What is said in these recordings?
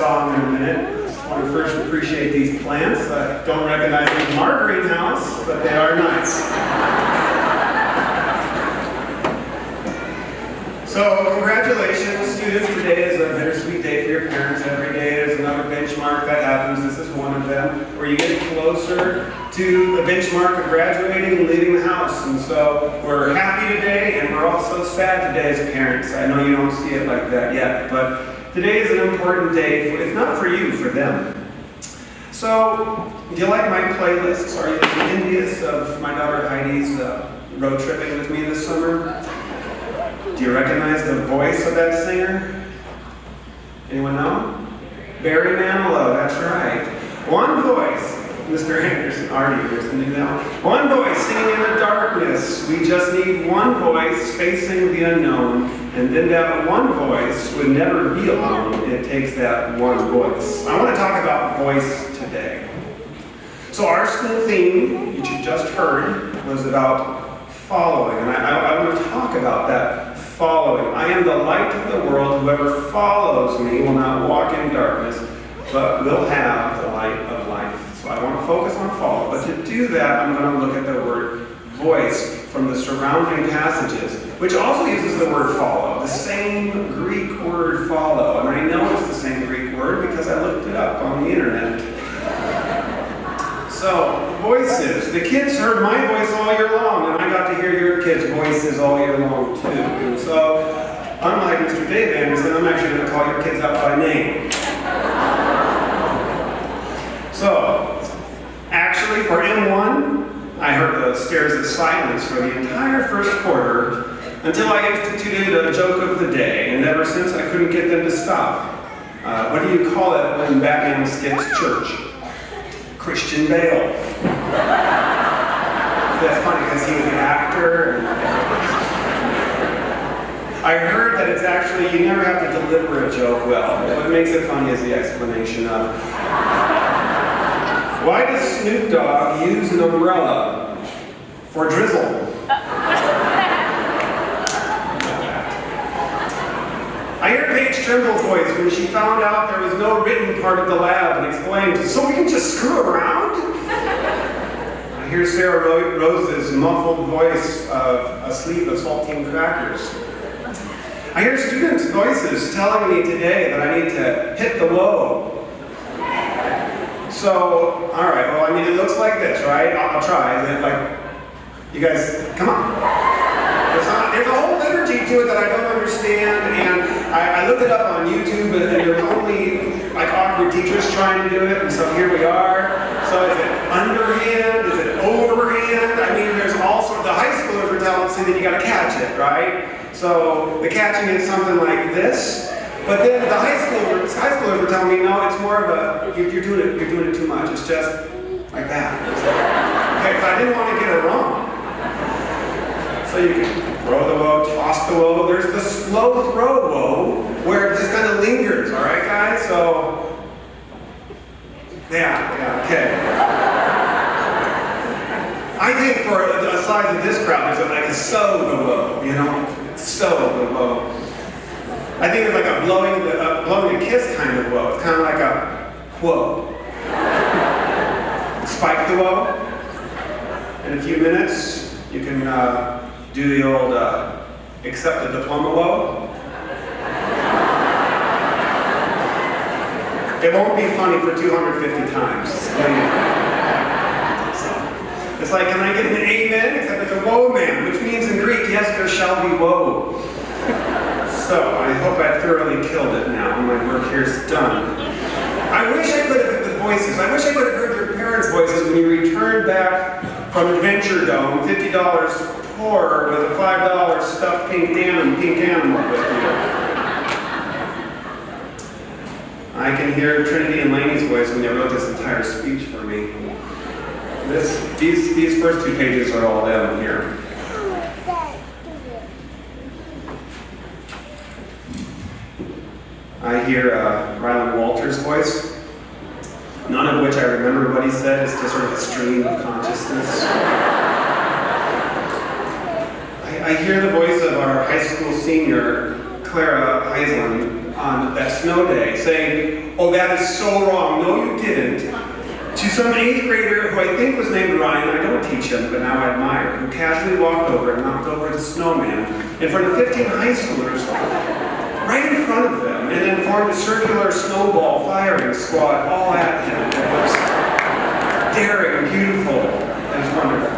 song in a minute. I just want to first appreciate these plants. I don't recognize them from our greenhouse, but they are nice. So, congratulations, students. Today is a bittersweet day for your parents. Every day is another benchmark that happens. This is one of them, where you get closer to the benchmark of graduating and leaving the house. And so, we're happy today, and we're also sad today as parents. I know you don't see it like that yet, but today is an important day. If not for you, for them. So, do you like my playlists? Are you envious of my daughter Heidi's road tripping with me this summer? Do you recognize the voice of that singer? Anyone know? Barry Manilow, that's right. One voice, Mr. Anderson, Artie, here's the new now. One voice singing in the darkness. We just need one voice facing the unknown, and then that one voice would never be alone. It takes that one voice. I want to talk about voice today. So our school theme, which you just heard, was about following, and I want to talk about that. Following. I am the light of the world. Whoever follows me will not walk in darkness, but will have the light of life. So I want to focus on follow. But to do that, I'm going to look at the word voice from the surrounding passages, which also uses the word follow, the same Greek word follow. And I know it's the same Greek word because I looked it up on the internet. So, voices. The kids heard my voice all year long, and I got to hear your kids' voices all year long, too. And so, unlike Mr. Dave Anderson, I'm actually going to call your kids out by name. So, actually, for M1, I heard the stares of silence for the entire first quarter until I instituted a joke of the day, and ever since I couldn't get them to stop. What do you call it when Batman skips church? Christian Bale. That's funny because he was an actor. I heard that it's actually, you never have to deliver a joke well. What makes it funny is the explanation of. Why does Snoop Dogg use an umbrella? For drizzle. I heard Paige Trimble's voice when she found out there was no written part of the lab and explained, so we can just screw around? I hear Sarah Rose's muffled voice of a sleeve of saltine crackers. I hear students' voices telling me today that I need to hit the whoa. So, all right, well, I mean, it looks like this, right? I'll try. Is it like, you guys, come on. There's a whole liturgy to it that I don't understand, and I looked it up on YouTube, and there was only like awkward teachers trying to do it, and so here we are. So is it underhand? Is it overhand? I mean, there's all sorts. The high schoolers were telling us that you got to catch it, right? So the catching is something like this, but then the high schoolers were telling me, no, it's more of a you're doing it too much. It's just like that. Okay, but I didn't want to get it wrong. So you can throw the woe, toss the woe. There's the slow throw woe, where it just kind of lingers, all right, guys? So, yeah, okay. I think for a size of this crowd, there's like a sow the woe, you know? Sow the woe. I think it's like a blowing a kiss kind of woe. It's kind of like a whoa. Spike the woe. In a few minutes, you can do the old accept the diploma woe. It won't be funny for 250 times. So, it's like, can I get an amen? Except it's a woe man, which means in Greek, yes, there shall be woe. So, I hope I've thoroughly killed it now. My work here is done. I wish I could have heard the voices. I wish I could have heard your parents' voices when you returned back from Adventure Dome, $50 poor with a $5 stuffed pink animal with you. I can hear Trinity and Laney's voice when they wrote this entire speech for me. These first two pages are all down here. I hear Rylan Walters' voice, none of which I remember what he said. It's just sort of a stream of consciousness. I hear the voice of our high school senior, Clara Heisland, on that snow day, saying, "Oh, that is so wrong. No, you didn't," to some 8th grader who I think was named Ryan, I don't teach him, but now I admire, who casually walked over and knocked over the snowman in front of 15 high schoolers, right in front of them, and then formed a circular snowball firing squad all at him. It was daring and beautiful. It was wonderful.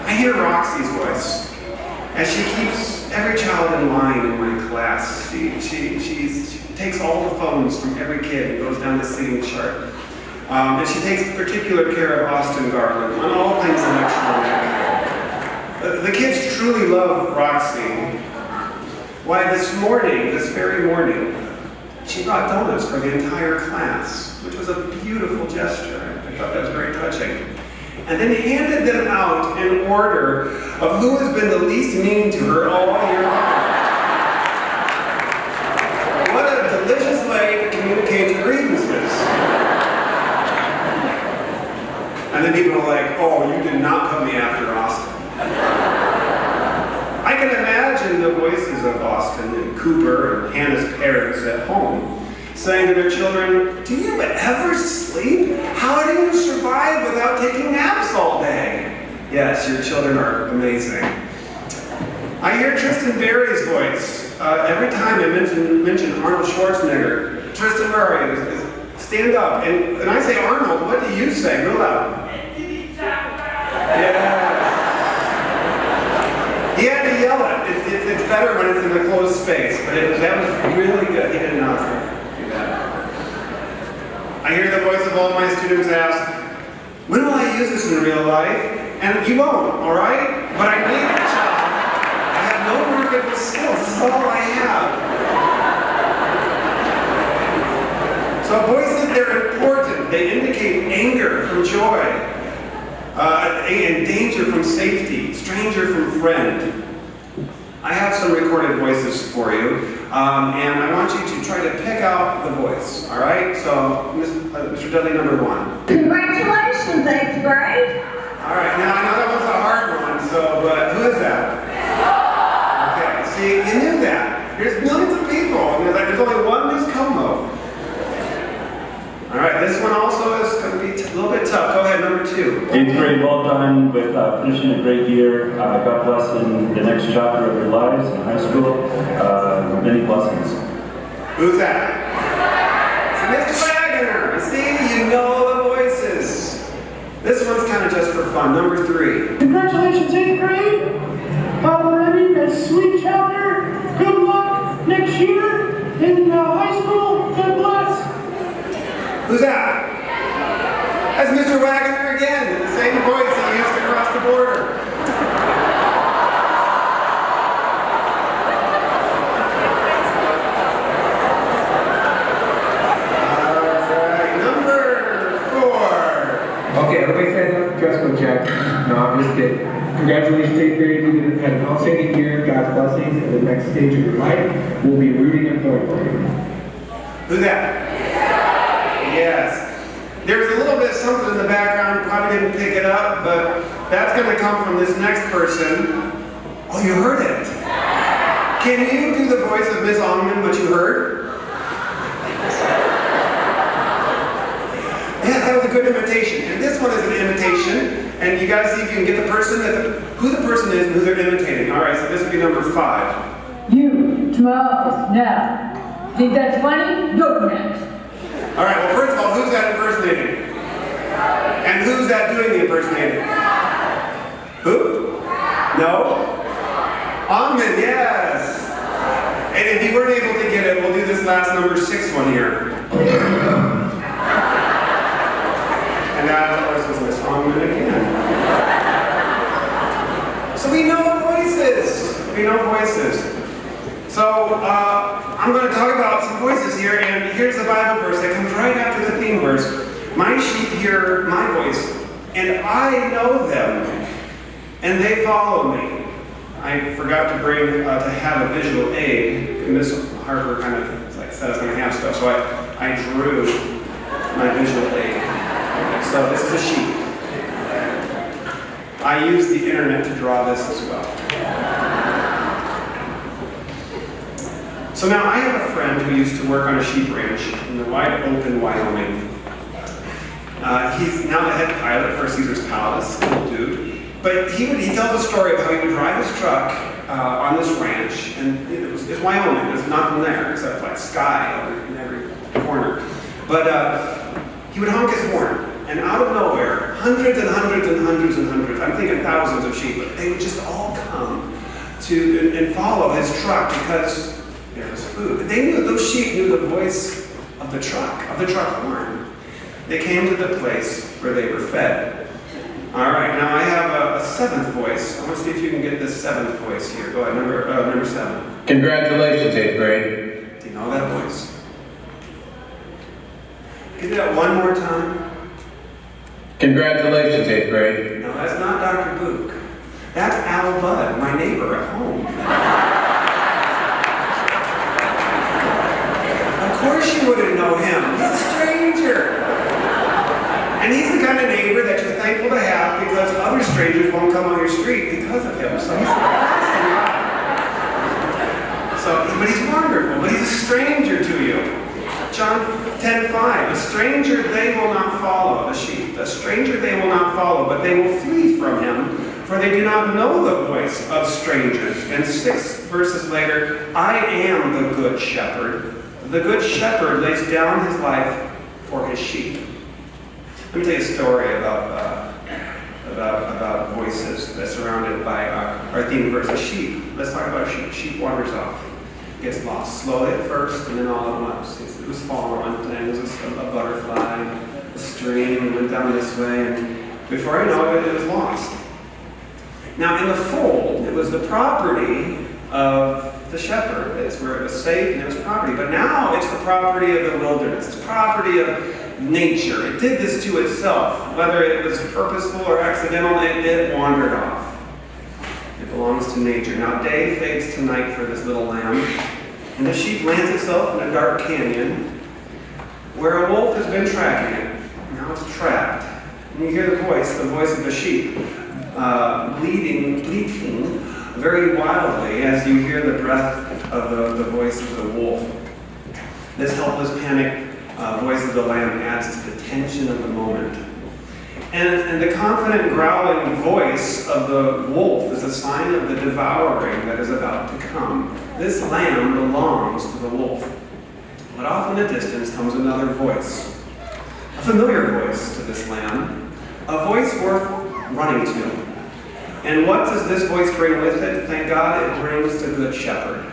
I hear Roxy's voice as she keeps every child in line in my class. She takes all the phones from every kid and goes down the seating chart. And she takes particular care of Austin Garland on all things electronic. The kids truly love Roxy. Why, this very morning, she brought donuts for the entire class, which was a beautiful gesture. I thought that was very touching. And then handed them out in order of who has been the least mean to her all year long. What a delicious way to communicate your grievances. And then people are like, "Oh, you did not put me after Austin." I can imagine the voices of Austin and Cooper and Hannah's parents at home saying to their children, "Do you ever sleep? How do you survive without taking naps all day?" Yes, your children are amazing. I hear Tristan Berry's voice every time I mention Arnold Schwarzenegger. Tristan, where are you? Stand up. And when I say Arnold, what do you say? Real loud. Yeah. He had to yell it. It's better when it's in a closed space, but that was really good. He did not do that. I hear the voice of all my students ask, "When will I use this in real life?" And you won't, all right? But I need a job. I have no marketable skills. This is all I have. So voices, they're important. They indicate anger from joy, and danger from safety, stranger from friend. I have some recorded voices for you, and I want you to try to pick out the voice, all right? So, Mr. Dudley, number 1. Congratulations, 8th grade. All right, now I know that was a hard one, but who is that? Okay, see, you knew that. There's millions of people, and there's only one Miss Como. All right, this one also is going to be a little bit tough. Go ahead, number 2. 8th grade, well done with finishing a great year. God bless in the next chapter of your lives in high school. Many blessings. Who's that? It's Mr. Wagner. See, you know the voices. This one's kind of just for fun. Number 3. Congratulations, 8th grade. Already a sweet chapter. Good luck next year in high school. God bless. Who's that? That's Mr. Wagner again, the same voice he used to cross the border. Alright, number 4. Okay, everybody stand up. Dress code check. No, I'm just kidding. Congratulations, 8th grade. You had an outstanding year. God's blessings at the next stage of your life. We'll be rooting and pulling for you. Who's that? Yes. There's a little bit of something in the background, you probably didn't pick it up, but that's going to come from this next person. Oh, you heard it. Can you do the voice of Miss Ongman, what you heard? Yeah, that was a good imitation. And this one is an imitation, and you guys see if you can get the person, who the person is and who they're imitating. All right, so this would be number 5. You, to my office, now. Think that's funny? Go next. All right, well, first of all, who's that impersonating? And who's that doing the impersonating? Who? No? Ongman, yes. And if you weren't able to get it, we'll do this last number 6 one here. And that, of course, was Miss Ongman again. So we know voices. We know voices. So I'm going to talk about some voices here, and here's the Bible verse that comes right after the theme verse. My sheep hear my voice, and I know them, and they follow me. I forgot to bring to have a visual aid. Miss Harper kind of said I was going to have stuff, so I drew my visual aid. So this is a sheep. I used the internet to draw this as well. So now I have a friend who used to work on a sheep ranch in the wide open Wyoming. He's now the head pilot for Caesar's Palace, cool dude. But he tells a story of how he would drive his truck on this ranch, and it's Wyoming. There's nothing there except like sky in every corner. But he would honk his horn, and out of nowhere, hundreds and hundreds and hundreds and hundreds, I'm thinking thousands of sheep, but they would just all come to and follow his truck because there was food. They knew, those sheep knew the voice of the truck horn. They came to the place where they were fed. All right, now I have a seventh voice. I want to see if you can get this seventh voice here. Go ahead, number 7. Congratulations, 8th grade. Do you know that voice? Give that one more time. Congratulations, 8th grade. No, that's not Dr. Luke. That's Al Budd, my neighbor at home. Of course you wouldn't know him. He's a stranger. And he's the kind of neighbor that you're thankful to have because other strangers won't come on your street because of him. So he's a awesome guy. But he's wonderful, but he's a stranger to you. John 10:5, a stranger they will not follow, the sheep. A stranger they will not follow, but they will flee from him, for they do not know the voice of strangers. And 6 verses later, I am the good shepherd. The good shepherd lays down his life for his sheep. Let me tell you a story about voices that's surrounded by our theme verse, a sheep. Let's talk about a sheep. Sheep wanders off. Gets lost slowly at first and then all at once. It was following things, a butterfly, a stream, went down this way, and before you know it, it was lost. Now in the fold, it was the property of the shepherd. It's where it was safe and it was property. But now it's the property of the wilderness. It's property of nature. It did this to itself. Whether it was purposeful or accidental, it wandered off. It belongs to nature. Now day fades to night for this little lamb, and the sheep lands itself in a dark canyon where a wolf has been tracking it. Now it's trapped. And you hear the voice of the sheep, bleating very wildly as you hear the breath of the voice of the wolf. This helpless panic voice of the lamb adds to the tension of the moment. And the confident growling voice of the wolf is a sign of the devouring that is about to come. This lamb belongs to the wolf. But off in the distance comes another voice, a familiar voice to this lamb, a voice worth running to. And what does this voice bring with it? Thank God it brings the good shepherd.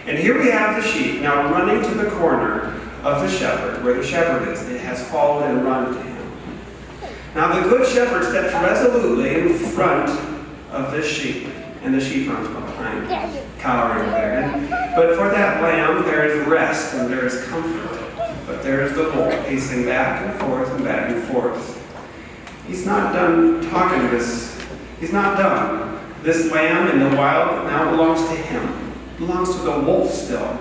And here we have the sheep now running to the corner of the shepherd, where the shepherd is. It has followed and run to him. Now the good shepherd steps resolutely in front of this sheep, and the sheep runs behind, cowering there. But for that lamb, there is rest and there is comfort. But there is the wolf pacing back and forth and back and forth. He's not done talking to this. He's not done. This lamb in the wild now belongs to him. Belongs to the wolf still.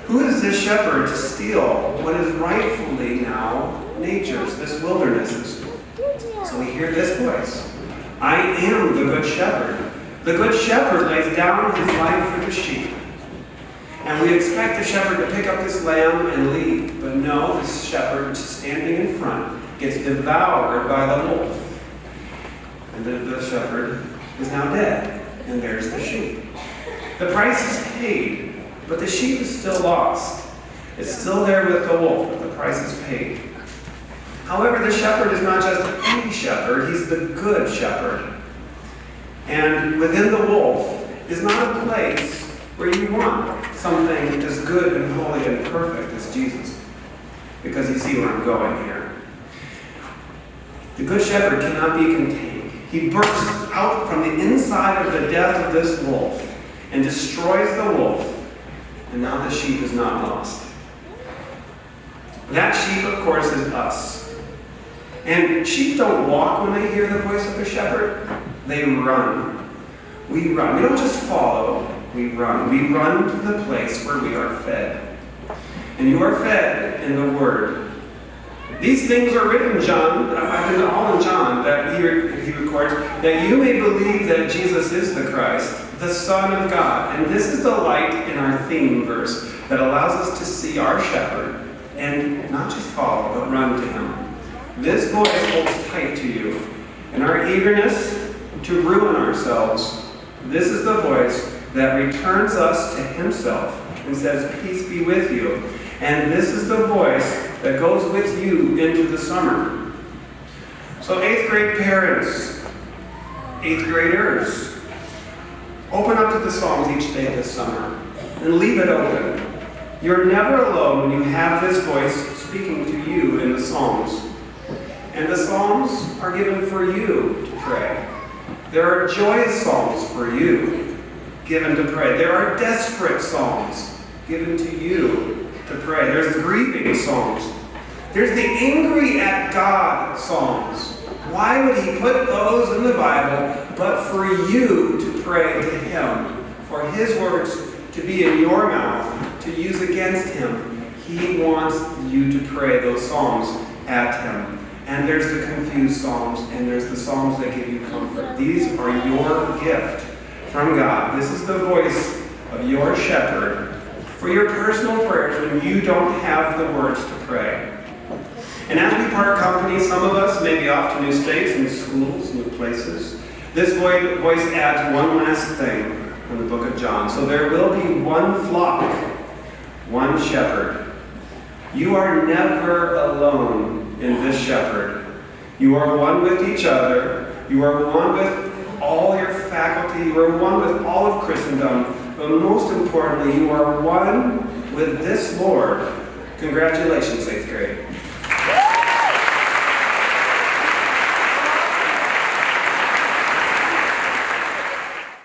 Who is this shepherd to steal what is rightfully now nature's, this wilderness's? So we hear this voice. I am the good shepherd. The good shepherd lays down his life for the sheep. And we expect the shepherd to pick up this lamb and leave. But no, this shepherd standing in front gets devoured by the wolf. And the shepherd is now dead. And there's the sheep. The price is paid, but the sheep is still lost. It's still there with the wolf, but the price is paid. However, the shepherd is not just a shepherd, he's the good shepherd. And within the wolf is not a place where you want something as good and holy and perfect as Jesus. Because you see where I'm going here. The good shepherd cannot be contained. He bursts out from the inside of the death of this wolf and destroys the wolf. And now the sheep is not lost. That sheep, of course, is us. And sheep don't walk when they hear the voice of the shepherd. They run. We run. We don't just follow. We run. We run to the place where we are fed. And you are fed in the Word. These things are written, John, I think all in John, that he records, that you may believe that Jesus is the Christ, the Son of God. And this is the light in our theme verse that allows us to see our shepherd and not just follow, but run to him. This voice holds tight to you. In our eagerness to ruin ourselves, this is the voice that returns us to himself and says, peace be with you. And this is the voice that goes with you into the summer. So 8th grade parents, 8th graders, open up to the Psalms each day this summer and leave it open. You're never alone when you have this voice speaking to you in the Psalms. And the Psalms are given for you to pray. There are joyous psalms for you given to pray. There are desperate psalms given to you to pray. There's grieving psalms. There's the angry at God psalms. Why would he put those in the Bible but for you to pray to him? For his words to be in your mouth, to use against him. He wants you to pray those psalms at him. And there's the confused psalms, and there's the psalms that give you comfort. These are your gift from God. This is the voice of your shepherd for your personal prayers when you don't have the words to pray. And as we part company, some of us may be off to new states, new schools, new places. This voice adds one last thing in the book of John. So there will be one flock, one shepherd. You are never alone in this shepherd. You are one with each other. You are one with all your faculty. You are one with all of Christendom. But most importantly, you are one with this Lord. Congratulations, 8th grade.